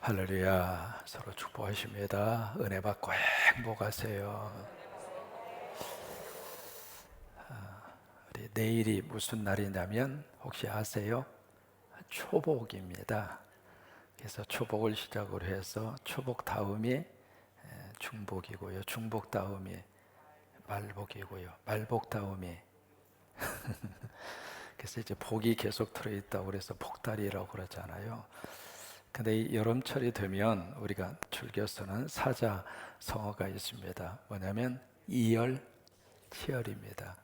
할렐루야. 서로 축복하십니다. 은혜 받고 행복하세요. 우리 내일이 무슨 날이냐면 혹시 아세요? 초복입니다. 그래서 초복을 시작으로 해서 초복 다음이 중복이고요. 중복 다음이 말복이고요. 말복 다음이 그래서 이제 복이 계속 들어있다고 그래서 복달이라고 그러잖아요. 근데 이 여름철이 되면 우리가 즐겨 쓰는 사자성어가 있습니다. 뭐냐면 이열치열입니다.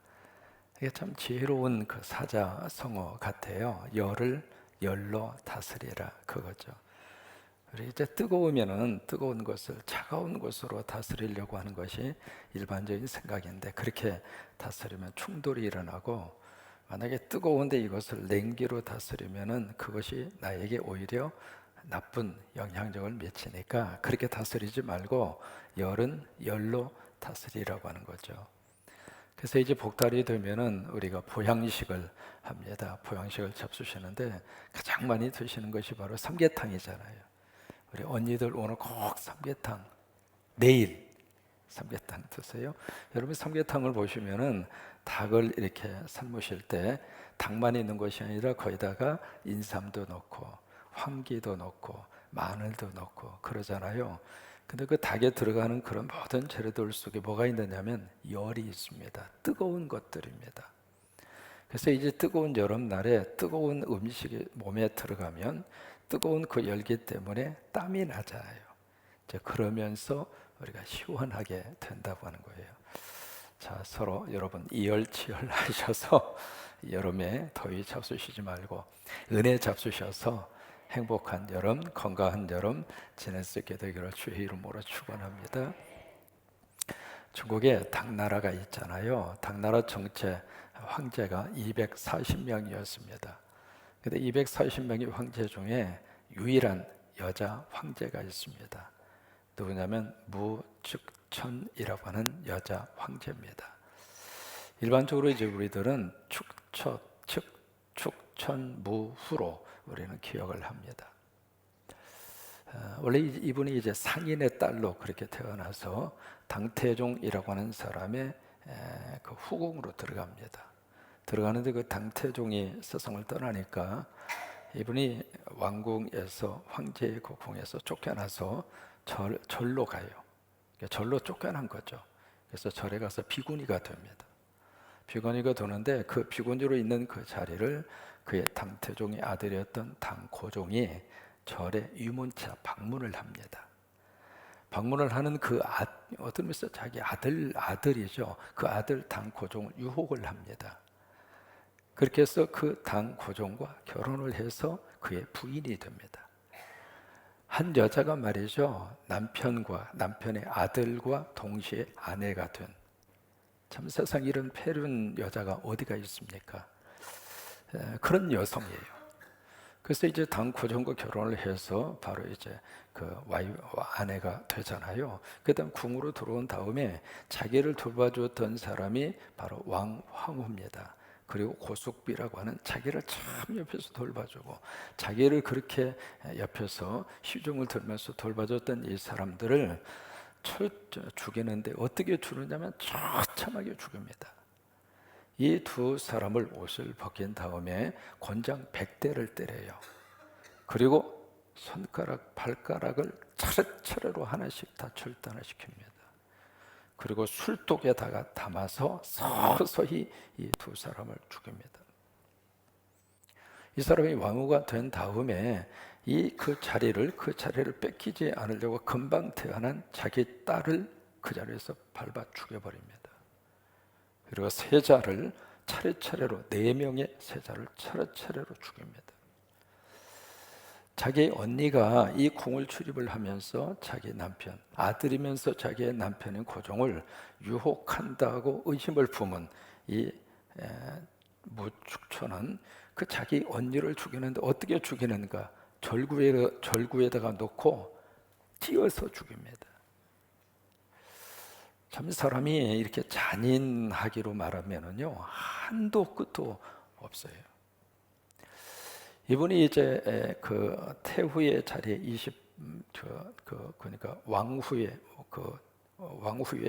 이게 참 지혜로운 그 사자성어 같아요. 열을 열로 다스리라 그거죠. 우리 이제 뜨거우면은 뜨거운 것을 차가운 것으로 다스리려고 하는 것이 일반적인 생각인데 그렇게 다스리면 충돌이 일어나고 만약에 뜨거운데 이것을 냉기로 다스리면은 그것이 나에게 오히려 나쁜 영향력을 미치니까 그렇게 다스리지 말고 열은 열로 다스리라고 하는 거죠. 그래서 이제 복달이 되면은 우리가 보양식을 합니다. 보양식을 잡수시는데 가장 많이 드시는 것이 바로 삼계탕이잖아요. 우리 언니들 오늘 꼭 삼계탕, 내일 삼계탕 드세요. 여러분 삼계탕을 보시면은 닭을 이렇게 삶으실 때 닭만 있는 것이 아니라 거기다가 인삼도 넣고 황기도 넣고 마늘도 넣고 그러잖아요. 근데 그 닭에 들어가는 그런 모든 재료들 속에 뭐가 있느냐면 열이 있습니다. 뜨거운 것들입니다. 그래서 이제 뜨거운 여름날에 뜨거운 음식이 몸에 들어가면 뜨거운 그 열기 때문에 땀이 나잖아요. 이제 그러면서 우리가 시원하게 된다고 하는 거예요. 자, 서로 여러분 이열치열 하셔서 여름에 더위 잡수시지 말고 은혜 잡수셔서 행복한 여름, 건강한 여름 지낼 수 있게 되기를 주의 이름으로 축원합니다. 중국에 당나라가 있잖아요. 당나라 정체 황제가 240명이었습니다. 근데 240명의 황제 중에 유일한 여자 황제가 있습니다. 누구냐면 무축천이라고 하는 여자 황제입니다. 일반적으로 이제 우리들은 축처, 측, 축천, 무후로 우리는 기억을 합니다. 원래 이분이 이제 상인의 딸로 그렇게 태어나서 당태종이라고 하는 사람의 그 후궁으로 들어갑니다. 들어가는데 그 당태종이 세상을 떠나니까 이분이 왕궁에서 황제의 그 궁에서 쫓겨나서 절로 가요. 절로 쫓겨난 거죠. 그래서 절에 가서 비구니가 됩니다. 비구니가 되는데 그 비구니로 있는 그 자리를 그의 당태종의 아들이었던 당고종이 절에 유문차 방문을 합니다. 방문을 하는 그 어떤 면에서 자기 아들이죠. 그 아들 당고종을 유혹을 합니다. 그렇게 해서 그 당고종과 결혼을 해서 그의 부인이 됩니다. 한 여자가 말이죠. 남편의 아들과 동시에 아내가 된 참 세상 이런 패륜 여자가 어디가 있습니까? 그런 여성이에요. 그래서 이제 당고종과 결혼을 해서 바로 이제 그 아내가 되잖아요. 그다음 궁으로 들어온 다음에 자기를 돌봐줬던 사람이 바로 왕황후입니다. 그리고 고숙비라고 하는 자기를 참 옆에서 돌봐주고 자기를 그렇게 옆에서 시중을 들면서 돌봐줬던 이 사람들을 죽이는데 어떻게 죽느냐면 처참하게 죽입니다. 이 두 사람을 옷을 벗긴 다음에 곤장 100대를 때려요. 그리고 손가락, 발가락을 차례차례로 하나씩 다 절단시킵니다. 그리고 술독에다가 담아서 서서히 이 두 사람을 죽입니다. 이 사람이 왕후가 된 다음에 그 자리를 뺏기지 않으려고 금방 태어난 자기 딸을 그 자리에서 밟아 죽여버립니다. 그리고 세자를 차례차례로 4명의 세자를 차례차례로 죽입니다. 자기 언니가 이 궁을 출입을 하면서 자기 남편, 아들이면서 자기의 남편인 고종을 유혹한다고 의심을 품은 이 무축초는 그 자기 언니를 죽이는데 어떻게 죽이는가? 절구에다가 놓고 찧어서 죽입니다. 참 사람이 이렇게 잔인하기로 말하면은요 한도 끝도 없어요. 이분이 이제 그 태후의 자리에 그러니까 왕후의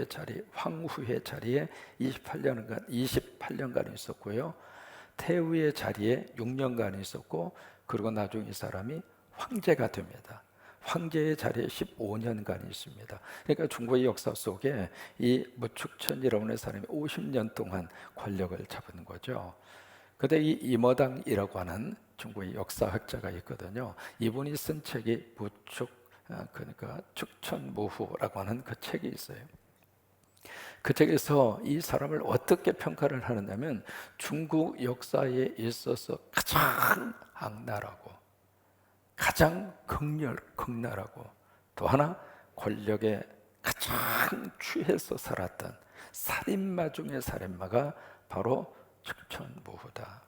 자리, 황후의 자리에 28년간 있었고요. 태후의 자리에 6년간 있었고, 그리고 나중에 이 사람이 황제가 됩니다. 황제의 자리에 15년간 있습니다. 그러니까 중국의 역사 속에 이 무축천이라고 하는 사람이 50년 동안 권력을 잡은 거죠. 근데 이 임어당이라고 하는 중국의 역사학자가 있거든요. 이분이 쓴 책이 그러니까 축천무후라고 하는 그 책이 있어요. 그 책에서 이 사람을 어떻게 평가를 하느냐면, 중국 역사에 있어서 가장 악랄하고 가장 극렬하고 또 하나 권력에 가장 취해서 살았던 살인마 중의 살인마가 바로 축천무후다.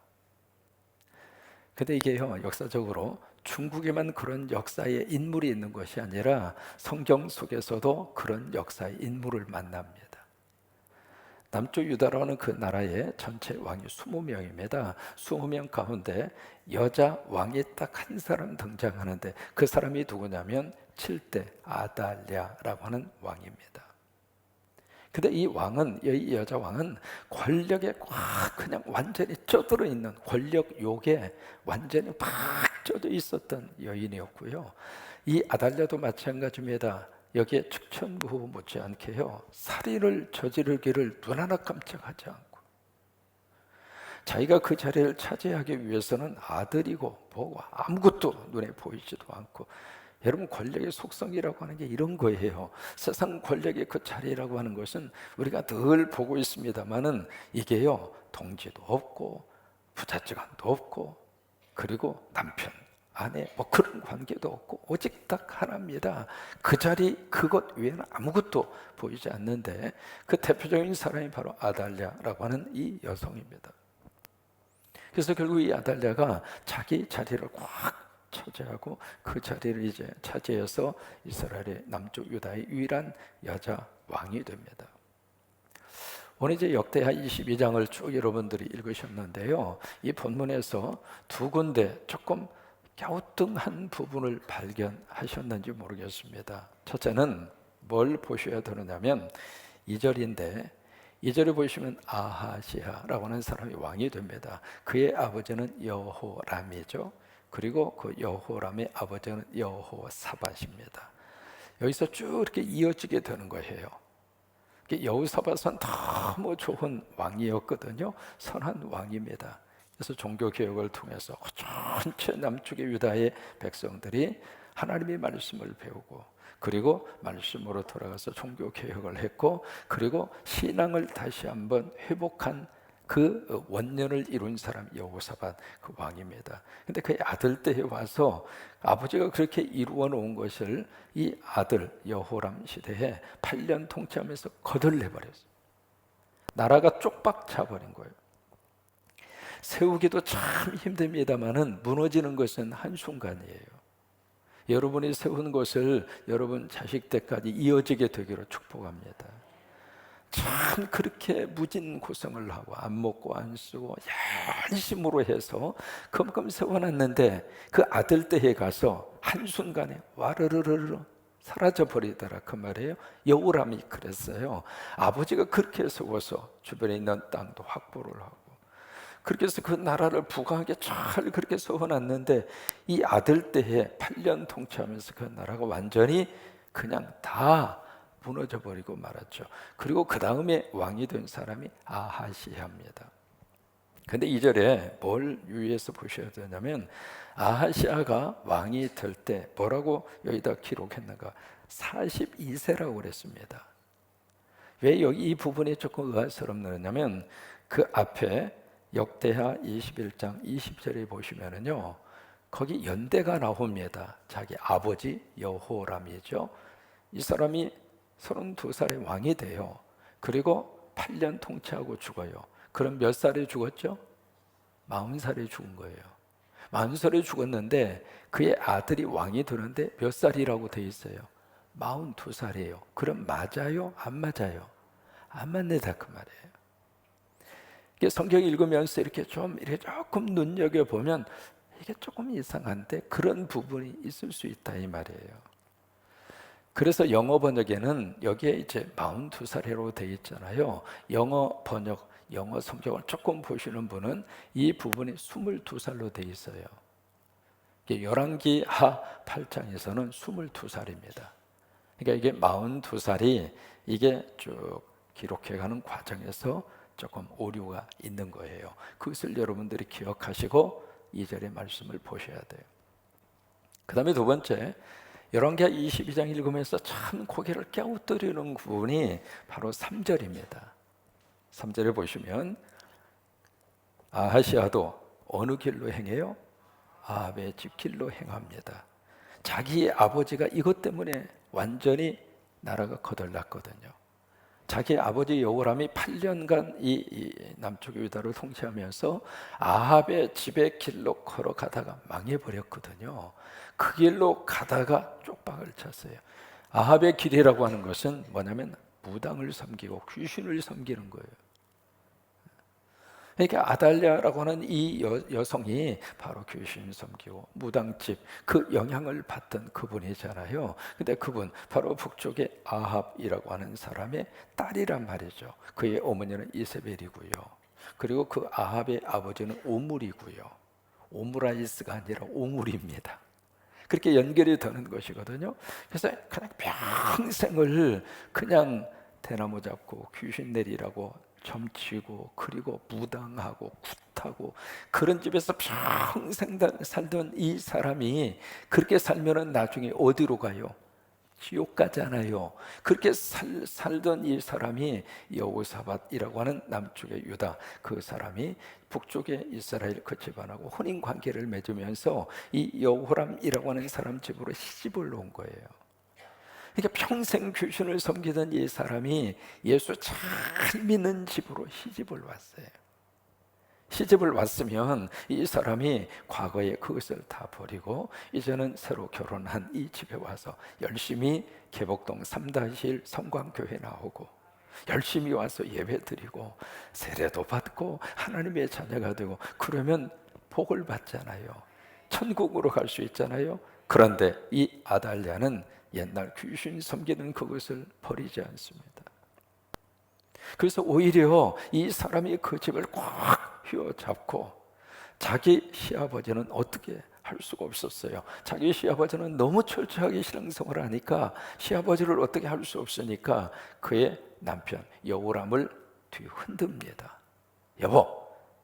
근데 이게요, 역사적으로 중국에만 그런 역사의 인물이 있는 것이 아니라 성경 속에서도 그런 역사의 인물을 만납니다. 남쪽 유다라는 그 나라의 전체 왕이 20명입니다. 20명 가운데 여자 왕이 딱 한 사람 등장하는데, 그 사람이 누구냐면 7대 아달랴라고 하는 왕입니다. 근데 이 여자 왕은 권력에 꽉 그냥 완전히 쪄들어 있는, 권력 욕에 완전히 팍 쪄져 있었던 여인이었고요. 이 아달랴도 마찬가지입니다. 여기에 축천무후 못지않게요, 살인을 저지르기를 눈 하나 깜짝하지 않고, 자기가 그 자리를 차지하기 위해서는 아들이고 뭐고 아무것도 눈에 보이지도 않고. 여러분, 권력의 속성이라고 하는 게 이런 거예요. 세상 권력의 그 자리라고 하는 것은 우리가 늘 보고 있습니다만은, 이게요, 동지도 없고 부잣지간도 없고, 그리고 남편 아내 뭐 그런 관계도 없고, 오직 딱 하나입니다. 그 자리, 그것 외에는 아무것도 보이지 않는데, 그 대표적인 사람이 바로 아달랴라고 하는 이 여성입니다. 그래서 결국 이 아달랴가 자기 자리를 꽉 차지하고, 그 자리를 이제 차지해서 이스라엘의 남쪽 유다의 유일한 여자 왕이 됩니다. 오늘 이제 역대하 22장을 쭉 여러분들이 읽으셨는데요, 이 본문에서 두 군데 조금 갸우뚱한 부분을 발견하셨는지 모르겠습니다. 첫째는 뭘 보셔야 되느냐면 2절인데, 2절에 보시면 아하시아라고 하는 사람이 왕이 됩니다. 그의 아버지는 여호람이죠. 그리고 그 여호람의 아버지는 여호사밧입니다. 여기서 쭉 이렇게 이어지게 되는 거예요. 여호사밧은 너무 좋은 왕이었거든요. 선한 왕입니다. 그래서 종교개혁을 통해서 전체 남쪽의 유다의 백성들이 하나님의 말씀을 배우고, 그리고 말씀으로 돌아가서 종교개혁을 했고, 그리고 신앙을 다시 한번 회복한 그 원년을 이룬 사람 여호사밧, 그 왕입니다. 근데 그 아들 때에 와서 아버지가 그렇게 이루어 놓은 것을 이 아들 여호람 시대에 8년 통치하면서 거덜내버렸어요. 나라가 쪽박 차버린 거예요. 세우기도 참 힘듭니다만은 무너지는 것은 한순간이에요. 여러분이 세운 것을 여러분 자식 때까지 이어지게 되기를 축복합니다. 참 그렇게 무진 고생을 하고 안 먹고 안 쓰고 열심으로 해서 그만큼 세워놨는데, 그 아들 때에 가서 한순간에 와르르르르 사라져 버리더라, 그 말이에요. 여호람이 그랬어요. 아버지가 그렇게 세워서 주변에 있는 땅도 확보를 하고, 그렇게 해서 그 나라를 부강하게 잘 그렇게 세워놨는데, 이 아들 때에 8년 통치하면서 그 나라가 완전히 그냥 다 무너져 버리고 말았죠. 그리고 그 다음에 왕이 된 사람이 아하시아입니다. 근데 2절에 뭘 유의해서 보셔야 되냐면, 아하시아가 왕이 될 때 뭐라고 여기다 기록했는가? 42세라고 그랬습니다. 왜 여기 이 부분이 조금 의아스럽느냐면, 그 앞에 역대하 21장 20절에 보시면은요, 거기 연대가 나옵니다. 자기 아버지 여호람이죠. 이 사람이 32살의 왕이 돼요. 그리고 8년 통치하고 죽어요. 그럼 몇 살에 죽었죠? 40살에 죽은 거예요. 40살에 죽었는데 그의 아들이 왕이 되는데 몇 살이라고 돼 있어요? 42살이에요. 그럼 맞아요? 안 맞아요? 안 맞는다, 그 말이에요. 성경 읽으면서 이렇게 좀 이렇게 조금 눈여겨보면, 이게 조금 이상한데 그런 부분이 있을 수 있다 이 말이에요. 그래서 영어 번역에는 여기에 이제 42살이라고 되어 있잖아요. 영어 번역, 영어 성경을 조금 보시는 분은 이 부분이 22살로 되어 있어요. 열왕기 하 8장에서는 22살입니다. 그러니까 이게 42살이 이게 쭉 기록해가는 과정에서 조금 오류가 있는 거예요. 그것을 여러분들이 기억하시고 2절의 말씀을 보셔야 돼요. 그 다음에 두 번째, 열왕기하 22장 읽으면서 참 고개를 깨우뜨리는 부분이 바로 3절입니다. 3절에 보시면 아하시아도 어느 길로 행해요? 아합의 집 길로 행합니다. 자기 아버지가 이것 때문에 완전히 나라가 거덜났거든요. 자기 아버지 여호람이 8년간 이 남쪽 유다를 통치하면서 아합의 집의 길로 걸어가다가 망해버렸거든요. 그 길로 가다가 쪽박을 쳤어요. 아합의 길이라고 하는 것은 뭐냐면 무당을 섬기고 귀신을 섬기는 거예요. 그러니까 아달랴라고 하는 이 여성이 바로 귀신 섬기고 무당집 그 영향을 받던 그분이잖아요. 근데 그분 바로 북쪽의 아합이라고 하는 사람의 딸이란 말이죠. 그의 어머니는 이세벨이고요. 그리고 그 아합의 아버지는 오물이고요. 오므라이스가 아니라 오물입니다. 그렇게 연결이 되는 것이거든요. 그래서 그냥 평생을 그냥 대나무 잡고 귀신 내리라고 점치고 그리고 무당하고 굿하고 그런 집에서 평생 살던 이 사람이 그렇게 살면은 나중에 어디로 가요? 지옥 가잖아요. 그렇게 살던 이 사람이 여호사밧이라고 하는 남쪽의 유다 그 사람이 북쪽의 이스라엘 그 집안하고 혼인 관계를 맺으면서 이 여호람이라고 하는 사람 집으로 시집을 온 거예요. 그러니까 평생 귀신을 섬기던 이 사람이 예수 잘 믿는 집으로 시집을 왔어요. 시집을 왔으면 이 사람이 과거에 그것을 다 버리고 이제는 새로 결혼한 이 집에 와서 열심히 개복동 3-1 성광교회 나오고 열심히 와서 예배 드리고 세례도 받고 하나님의 자녀가 되고 그러면 복을 받잖아요. 천국으로 갈 수 있잖아요. 그런데 이 아달랴는 옛날 귀신 섬기는 그것을 버리지 않습니다. 그래서 오히려 이 사람이 그 집을 꽉 휘어잡고 자기 시아버지는 어떻게 할 수가 없었어요. 자기 시아버지는 너무 철저하게 신앙생활을 하니까 시아버지를 어떻게 할 수 없으니까 그의 남편 여호람을 뒤흔듭니다. 여보,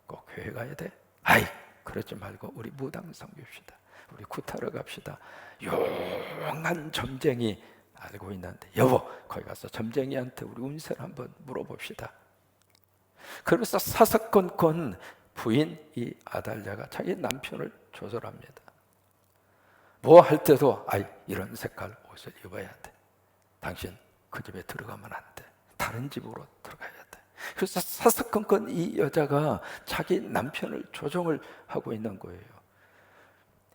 꼭 교회 가야 돼? 아이, 그러지 말고 우리 무당 섬깁시다. 우리 굿하러 갑시다. 용한 점쟁이 알고 있는데 여보, 거기 가서 점쟁이한테 우리 운세를 한번 물어봅시다. 그러면서 사사건건 부인 이 아달랴가 자기 남편을 조절합니다. 뭐 할 때도 아이, 이런 색깔 옷을 입어야 돼. 당신 그 집에 들어가면 안 돼. 다른 집으로 들어가야 돼. 그래서 사사건건 이 여자가 자기 남편을 조정을 하고 있는 거예요.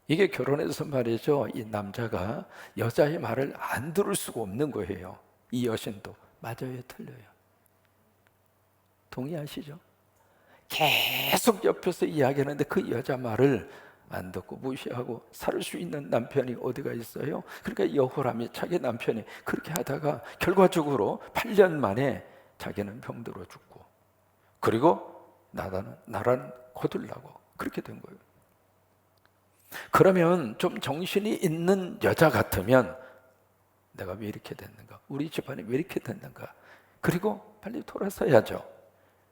이게 결혼해서 말이죠. 이 남자가 여자의 말을 안 들을 수가 없는 거예요. 이 여신도 맞아요, 틀려요. 동의하시죠? 계속 옆에서 이야기하는데 그 여자 말을 안 듣고 무시하고 살 수 있는 남편이 어디가 있어요? 그러니까 여호람이 자기 남편이 그렇게 하다가 결과적으로 8년 만에 자기는 병들어 죽고 그리고 나라는 거둘라고 그렇게 된 거예요. 그러면 좀 정신이 있는 여자 같으면 내가 왜 이렇게 됐는가? 우리 집안이 왜 이렇게 됐는가? 그리고 빨리 돌아서야죠.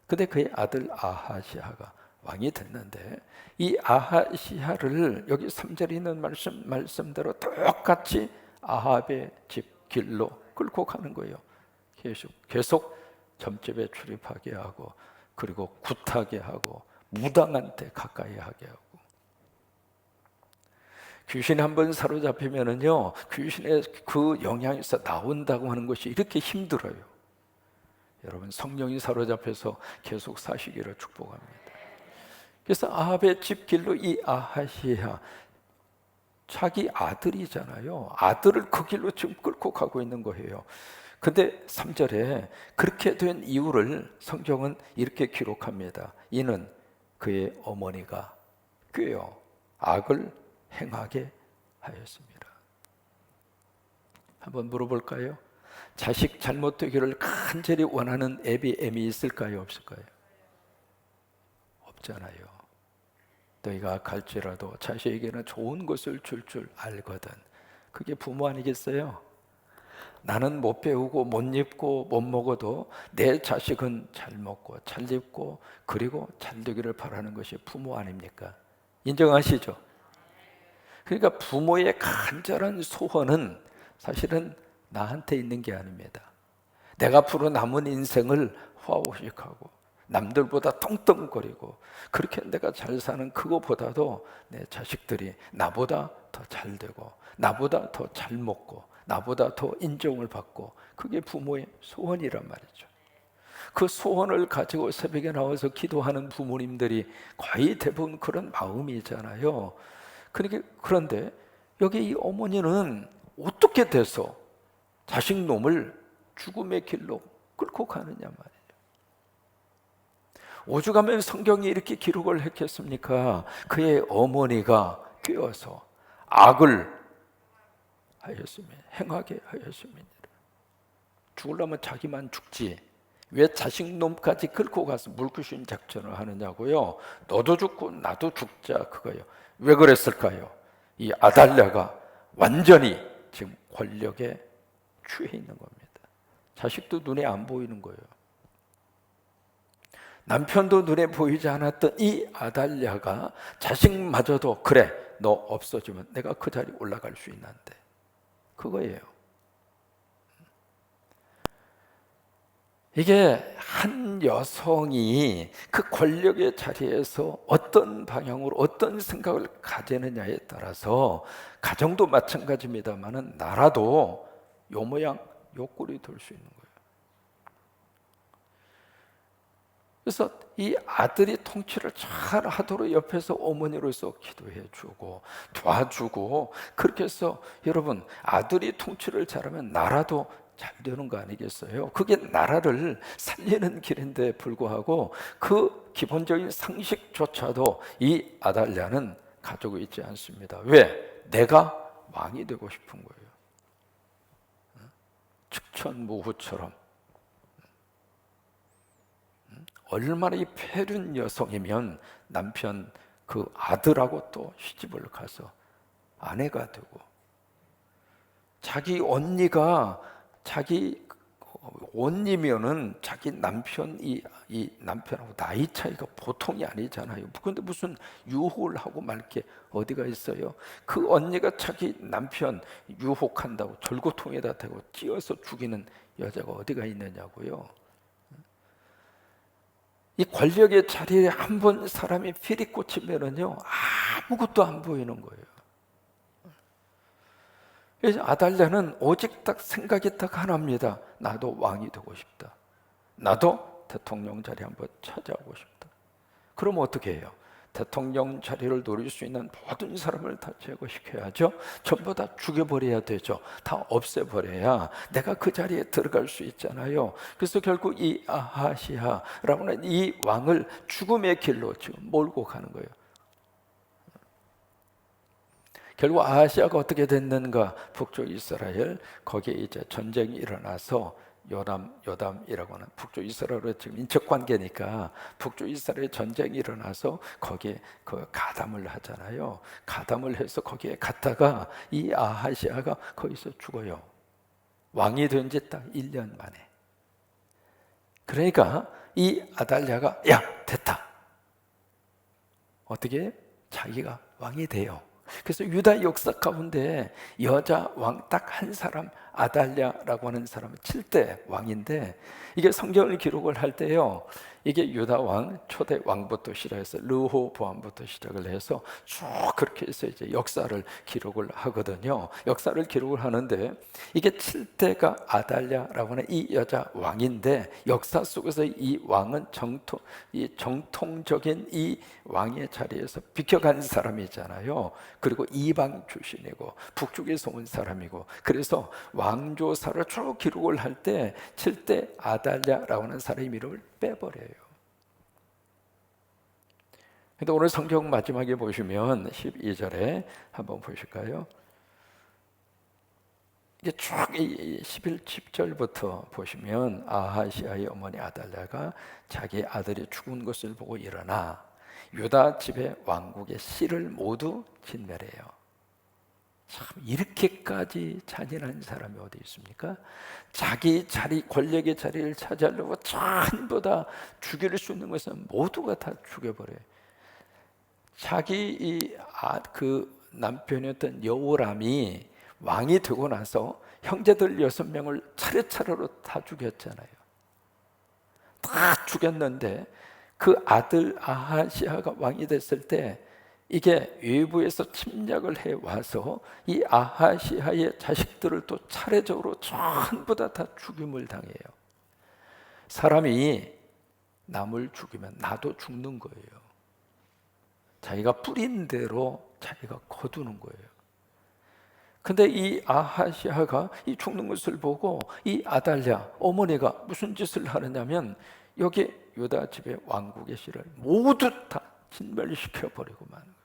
근데 그의 아들 아하시아가 왕이 됐는데 이 아하시아를 여기 3절에 있는 말씀대로 똑같이 아합의 집 길로 끌고 가는 거예요. 계속 점집에 출입하게 하고 그리고 굿하게 하고 무당한테 가까이 하게 하고 귀신이 한번 사로잡히면은요, 귀신의 그 영향에서 나온다고 하는 것이 이렇게 힘들어요. 여러분, 성령이 사로잡혀서 계속 사시기를 축복합니다. 그래서 아합의 집 길로 이 아하시아, 자기 아들이잖아요. 아들을 그 길로 지금 끌고 가고 있는 거예요. 근데 3절에 그렇게 된 이유를 성경은 이렇게 기록합니다. 이는 그의 어머니가 꾀요. 악을 행하게 하였습니다. 한번 물어볼까요? 자식 잘못되기를 간절히 원하는 애비 있을까요? 없을까요? 없잖아요. 너희가 갈지라도 자식에게는 좋은 것을 줄 알거든. 그게 부모 아니겠어요? 나는 못 배우고 못 입고 못 먹어도 내 자식은 잘 먹고 잘 입고 그리고 잘 되기를 바라는 것이 부모 아닙니까? 인정하시죠? 그러니까 부모의 간절한 소원은 사실은 나한테 있는 게 아닙니다. 내가 앞으로 남은 인생을 화호식하고 남들보다 떵떵거리고 그렇게 내가 잘 사는 그거보다도 내 자식들이 나보다 더 잘 되고 나보다 더 잘 먹고 나보다 더 인정을 받고, 그게 부모의 소원이란 말이죠. 그 소원을 가지고 새벽에 나와서 기도하는 부모님들이 거의 대부분 그런 마음이잖아요. 그런데 여기 이 어머니는 어떻게 돼서 자식 놈을 죽음의 길로 끌고 가느냐 말이에요. 오죽하면 성경이 이렇게 기록을 했겠습니까? 그의 어머니가 깨어서 악을 하였습니다. 행하게 하였습니다. 죽으려면 자기만 죽지 왜 자식 놈까지 끌고 가서 물귀신 작전을 하느냐고요. 너도 죽고 나도 죽자, 그거예요. 왜 그랬을까요? 이 아달랴가 완전히 지금 권력에 취해 있는 겁니다. 자식도 눈에 안 보이는 거예요. 남편도 눈에 보이지 않았던 이 아달랴가 자식마저도 그래 너 없어지면 내가 그 자리 올라갈 수 있는데, 그거예요. 이게 한 여성이 그 권력의 자리에서 어떤 방향으로 어떤 생각을 가지느냐에 따라서 가정도 마찬가지입니다만은 나라도 요 모양 요 꼴이 될 수 있는 거예요. 그래서 이 아들이 통치를 잘 하도록 옆에서 어머니로서 기도해 주고 도와주고, 그렇게 해서 여러분 아들이 통치를 잘하면 나라도 잘 되는 거 아니겠어요? 그게 나라를 살리는 길인데 불구하고 그 기본적인 상식조차도 이 아달랴는 가지고 있지 않습니다. 왜? 내가 왕이 되고 싶은 거예요. 측천무후처럼. 얼마나 이 폐륜 여성이면 남편 그 아들하고 또 시집을 가서 아내가 되고, 자기 언니가 자기 언니면은 자기 이 남편하고 나이 차이가 보통이 아니잖아요. 그런데 무슨 유혹을 하고 말 게 어디가 있어요? 그 언니가 자기 남편 유혹한다고 절고통에다 대고 찧어서 죽이는 여자가 어디가 있느냐고요. 이 권력의 자리에 한번 사람이 필이 꽂히면은요 아무것도 안 보이는 거예요. 그래서 아달랴는 오직 딱 생각이 딱 하나입니다. 나도 왕이 되고 싶다. 나도 대통령 자리 한번 차지하고 싶다. 그럼 어떻게 해요? 대통령 자리를 노릴 수 있는 모든 사람을 다 제거시켜야죠. 전부 다 죽여버려야 되죠. 다 없애버려야 내가 그 자리에 들어갈 수 있잖아요. 그래서 결국 이 아하시아라고 하는 이 왕을 죽음의 길로 지금 몰고 가는 거예요. 결국 아하시아가 어떻게 됐는가? 북쪽 이스라엘 거기에 이제 전쟁이 일어나서 요담이라고 하는 북쪽 이스라엘의 지금 인척 관계니까 북쪽 이스라엘 전쟁이 일어나서 거기에 그 가담을 하잖아요. 가담을 해서 거기에 갔다가 이 아하시아가 거기서 죽어요. 왕이 된 지 딱 1년 만에. 그러니까 이 아달랴가 야 됐다. 어떻게 자기가 왕이 돼요. 그래서 유다 역사 가운데 여자 왕 딱 한 사람, 아달랴라고 하는 사람은 7대 왕인데, 이게 성경을 기록을 할 때요, 이게 유다 왕 초대 왕부터 시작해서 르호보암부터 시작을 해서 쭉 그렇게 해서 이제 역사를 기록을 하거든요. 역사를 기록을 하는데 이게 7대가 아달랴라고 하는 이 여자 왕인데, 역사 속에서 이 왕은 정통적인 이 왕의 자리에서 비켜간 사람이잖아요. 그리고 이방 출신이고 북쪽에서 온 사람이고, 그래서 왕조사를 쭉 기록을 할 때 7대 아달랴라고 하는 사람의 이름을 빼버려요. 근데 오늘 성경 마지막에 보시면 12절에 한번 보실까요? 이게 쭉 10절부터 보시면 아하시아의 어머니 아달랴가 자기 아들이 죽은 것을 보고 일어나 유다 집의 왕국의 씨를 모두 진멸해요. 참 이렇게까지 잔인한 사람이 어디 있습니까? 자기 자리, 권력의 자리를 차지하려고 전부 다 죽일 수 있는 것은 모두가 다 죽여버려요. 자기 그 남편이었던 여호람이 왕이 되고 나서 형제들 6명을 차례차례로 다 죽였잖아요. 다 죽였는데 그 아들 아하시아가 왕이 됐을 때 이게 외부에서 침략을 해 와서 이 아하시아의 자식들을 또 차례적으로 전부 다 죽임을 당해요. 사람이 남을 죽이면 나도 죽는 거예요. 자기가 뿌린 대로 자기가 거두는 거예요. 근데 이 아하시아가 이 죽는 것을 보고 이 아달랴 어머니가 무슨 짓을 하느냐면 여기 유다 집의 왕국의 씨를 모두 다 진멸시켜 버리고 마는 거예요.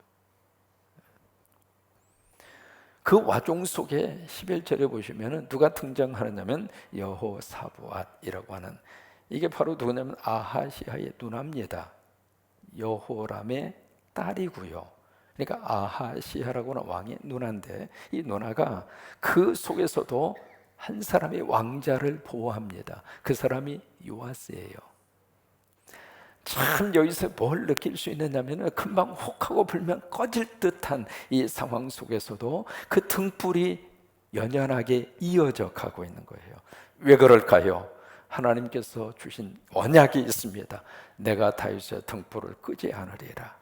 그 와중 속에 11절에 보시면은 누가 등장하느냐면 여호사부앗이라고 하는, 이게 바로 누구냐면 아하시아의 누나입니다. 여호람의 딸이고요. 그러니까 아하시아라고는 왕의 누나인데 이 누나가 그 속에서도 한 사람의 왕자를 보호합니다. 그 사람이 요아스예요. 참 여기서 뭘 느낄 수 있느냐면 금방 혹하고 불면 꺼질 듯한 이 상황 속에서도 그 등불이 연연하게 이어져 가고 있는 거예요. 왜 그럴까요? 하나님께서 주신 언약이 있습니다. 내가 다윗의 등불을 끄지 않으리라.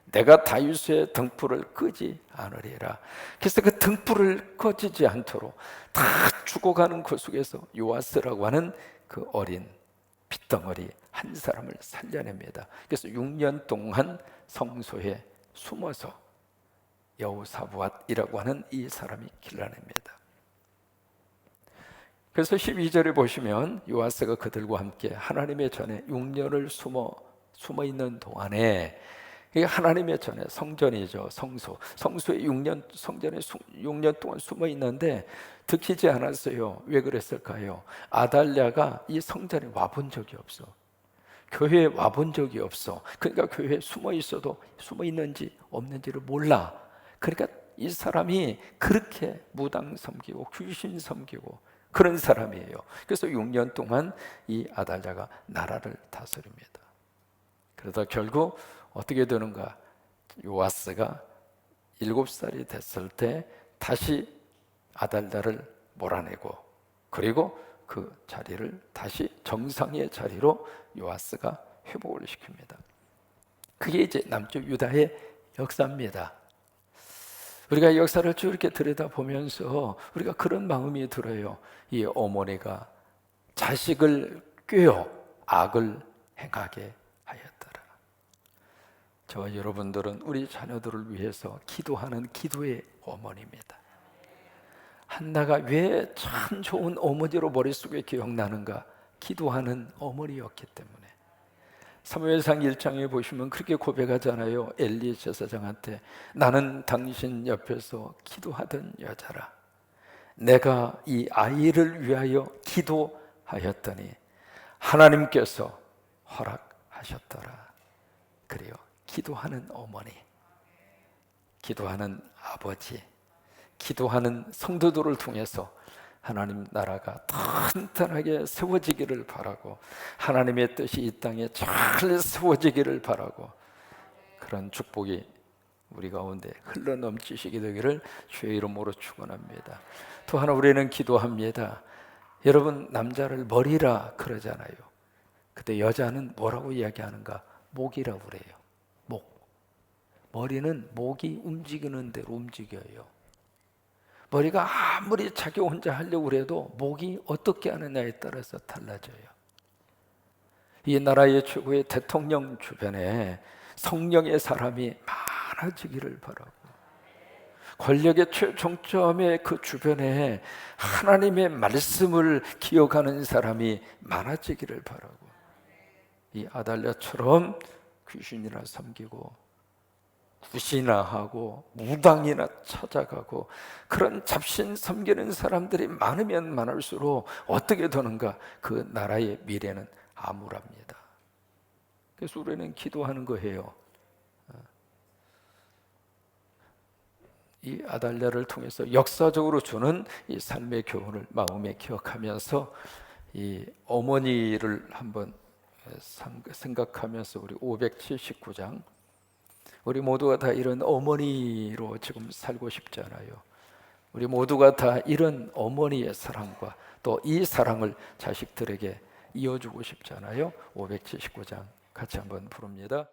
내가 다윗의 등불을 끄지 않으리라. 그래서 그 등불을 꺼지지 않도록 다 죽어가는 그 속에서 요아스라고 하는 그 어린 핏덩어리 한 사람을 살려냅니다. 그래서 6년 동안 성소에 숨어서 여호사부앗이라고 하는 이 사람이 길러냅니다. 그래서 12절에 보시면 요아스가 그들과 함께 하나님의 전에 6년을 숨어 있는 동안에, 이게 하나님의 전에 성전이죠. 성소에 6년, 성전에 6년 동안 숨어 있는데 들키지 않았어요. 왜 그랬을까요? 아달랴가 이 성전에 와본 적이 없어. 교회에 와본 적이 없어. 그러니까 교회에 숨어 있어도 숨어 있는지 없는지를 몰라. 그러니까 이 사람이 그렇게 무당 섬기고 귀신 섬기고 그런 사람이에요. 그래서 6년 동안 이 아달랴가 나라를 다스립니다. 그러다 결국 어떻게 되는가? 요아스가 7살이 됐을 때 다시 아달랴를 몰아내고, 그리고 그 자리를 다시 정상의 자리로 요아스가 회복을 시킵니다. 그게 이제 남쪽 유다의 역사입니다. 우리가 역사를 쭉 이렇게 들여다보면서 우리가 그런 마음이 들어요. 이 어머니가 자식을 꾀어 악을 행하게 하였더라. 저와 여러분들은 우리 자녀들을 위해서 기도하는 기도의 어머니입니다. 한나가 왜 참 좋은 어머니로 머릿속에 기억나는가? 기도하는 어머니였기 때문에. 사무엘상 1장에 보시면 그렇게 고백하잖아요. 엘리 제사장한테 나는 당신 옆에서 기도하던 여자라. 내가 이 아이를 위하여 기도하였더니 하나님께서 허락하셨더라. 그래요. 기도하는 어머니, 기도하는 아버지, 기도하는 성도들을 통해서 하나님 나라가 탄탄하게 세워지기를 바라고, 하나님의 뜻이 이 땅에 잘 세워지기를 바라고, 그런 축복이 우리 가운데 흘러넘치시게 되기를 주의 이름으로 축원합니다. 또 하나 우리는 기도합니다. 여러분, 남자를 머리라 그러잖아요. 근데 여자는 뭐라고 이야기하는가? 목이라고 그래요. 목. 머리는 목이 움직이는 대로 움직여요. 머리가 아무리 자기 혼자 하려고 해도 목이 어떻게 하느냐에 따라서 달라져요. 이 나라의 최고의 대통령 주변에 성령의 사람이 많아지기를 바라고, 권력의 최종점의 그 주변에 하나님의 말씀을 기억하는 사람이 많아지기를 바라고, 이 아달랴처럼 귀신이나 섬기고 굿이나 하고 무당이나 찾아가고 그런 잡신 섬기는 사람들이 많으면 많을수록 어떻게 되는가? 그 나라의 미래는 암울합니다. 그래서 우리는 기도하는 거예요. 이 아달랴를 통해서 역사적으로 주는 이 삶의 교훈을 마음에 기억하면서 이 어머니를 한번 생각하면서 우리 579장, 우리 모두가 다 이런 어머니로 지금 살고 싶잖아요. 우리 모두가 다 이런 어머니의 사랑과 또 이 사랑을 자식들에게 이어주고 싶잖아요. 579장 같이 한번 부릅니다.